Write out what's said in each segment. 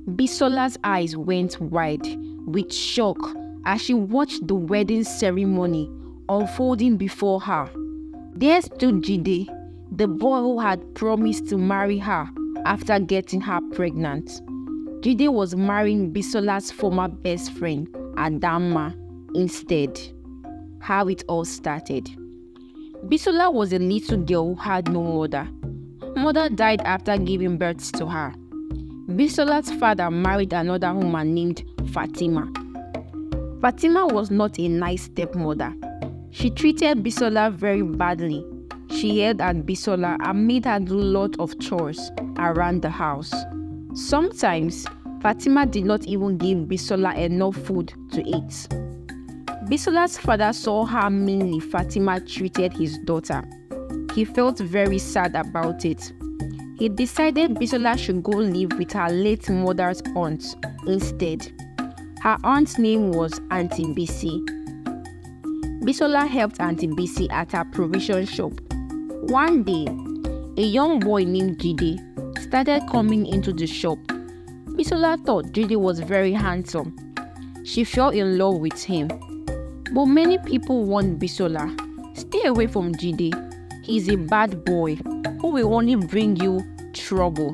Bisola's eyes went wide with shock as she watched the wedding ceremony unfolding before her. There stood Jide, the boy who had promised to marry her after getting her pregnant. Jide was marrying Bisola's former best friend, Adamma, instead. How it all started. Bisola was a little girl who had no mother. Her mother died after giving birth to her. Bisola's father married another woman named Fatima. Fatima was not a nice stepmother. She treated Bisola very badly. She yelled at Bisola and made her do a lot of chores around the house. Sometimes, Fatima did not even give Bisola enough food to eat. Bisola's father saw how meanly Fatima treated his daughter. He felt very sad about it. He decided Bisola should go live with her late mother's aunt instead. Her aunt's name was Auntie Bisi. Bisola helped Auntie Bisi at her provision shop. One day, a young boy named Jide started coming into the shop. Bisola thought Jide was very handsome. She fell in love with him. But many people warned Bisola, "Stay away from Jide. He's a bad boy who will only bring you trouble."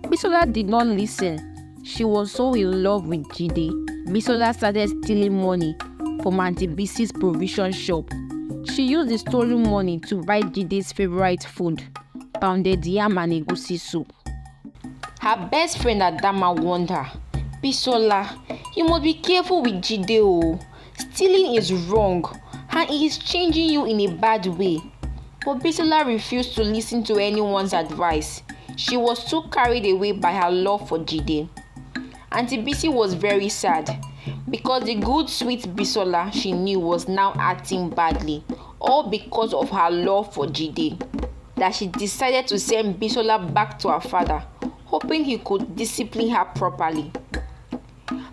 Bisola did not listen. She was so in love with Jide. Bisola started stealing money from Auntie Bisi's provision shop. She used the stolen money to buy Jide's favorite food, pounded yam and egusi soup. Her best friend Adama warned her, "Bisola, you must be careful with Jide. Oh. Stealing is wrong and he is changing you in a bad way." But Bisola refused to listen to anyone's advice. She was too carried away by her love for Jide. Auntie Bisi was very sad because the good sweet Bisola she knew was now acting badly, all because of her love for Jide. That she decided to send Bisola back to her father, hoping he could discipline her properly.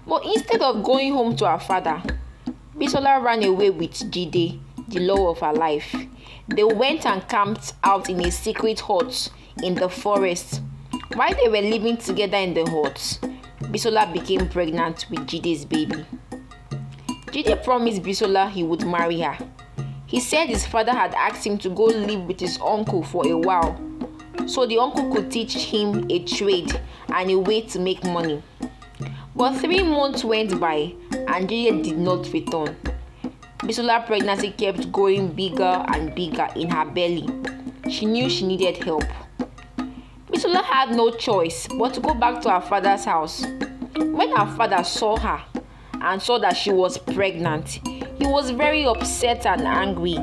But instead of going home to her father, Bisola ran away with Jide, the love of her life. They went and camped out in a secret hut in the forest. While they were living together in the hut, Bisola became pregnant with Jide's baby. Jide promised Bisola he would marry her. He said his father had asked him to go live with his uncle for a while, so the uncle could teach him a trade and a way to make money. But 3 months went by and Jide did not return. Bisola's pregnancy kept growing bigger and bigger in her belly. She knew she needed help. Bisola had no choice but to go back to her father's house. When her father saw her and saw that she was pregnant, he was very upset and angry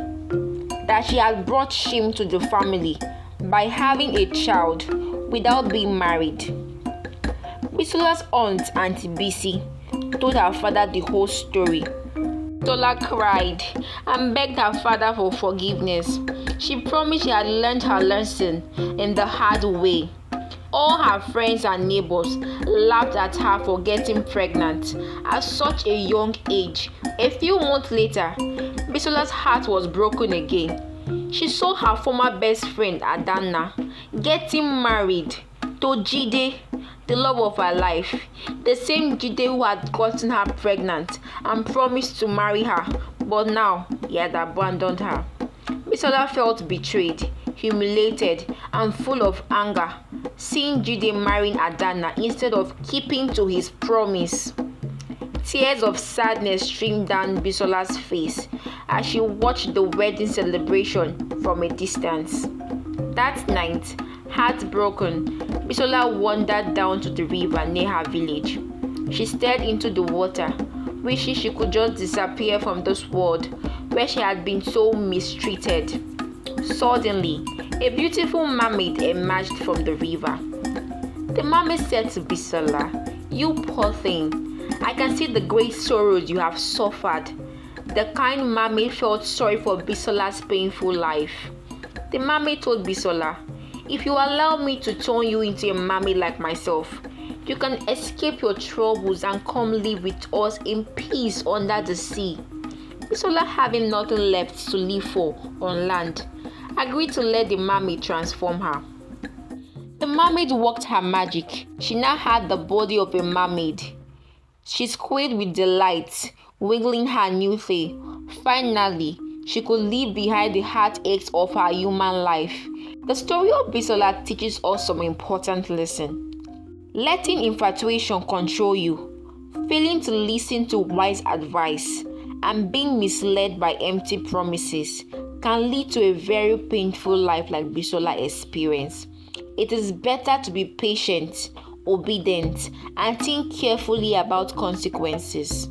that she had brought shame to the family by having a child without being married. Bisola's aunt, Auntie Bisi, told her father the whole story. Bisola cried and begged her father for forgiveness. She promised she had learned her lesson in the hard way. All her friends and neighbors laughed at her for getting pregnant at such a young age. A few months later, Bisola's heart was broken again. She saw her former best friend Adana getting married to Jide, the love of her life, the same Jide who had gotten her pregnant and promised to marry her, but now he had abandoned her. Bisola felt betrayed, humiliated, and full of anger, seeing Jide marrying Adana instead of keeping to his promise. Tears of sadness streamed down Bisola's face as she watched the wedding celebration from a distance. That night, heartbroken, Bisola wandered down to the river near her village. She stared into the water, wishing she could just disappear from this world where she had been so mistreated. Suddenly, a beautiful mermaid emerged from the river. The mermaid said to Bisola, "You poor thing, I can see the great sorrows you have suffered." The kind mermaid felt sorry for Bisola's painful life. The mermaid told Bisola, "If you allow me to turn you into a mermaid like myself, you can escape your troubles and come live with us in peace under the sea." Bisola, having nothing left to live for on land, agreed to let the mermaid transform her. The mermaid worked her magic. She now had the body of a mermaid. She squealed with delight, wiggling her new tail. Finally, she could leave behind the heartaches of her human life. The story of Bisola teaches us some important lesson. Letting infatuation control you, failing to listen to wise advice, and being misled by empty promises can lead to a very painful life like Bisola experienced. It is better to be patient, obedient, and think carefully about consequences.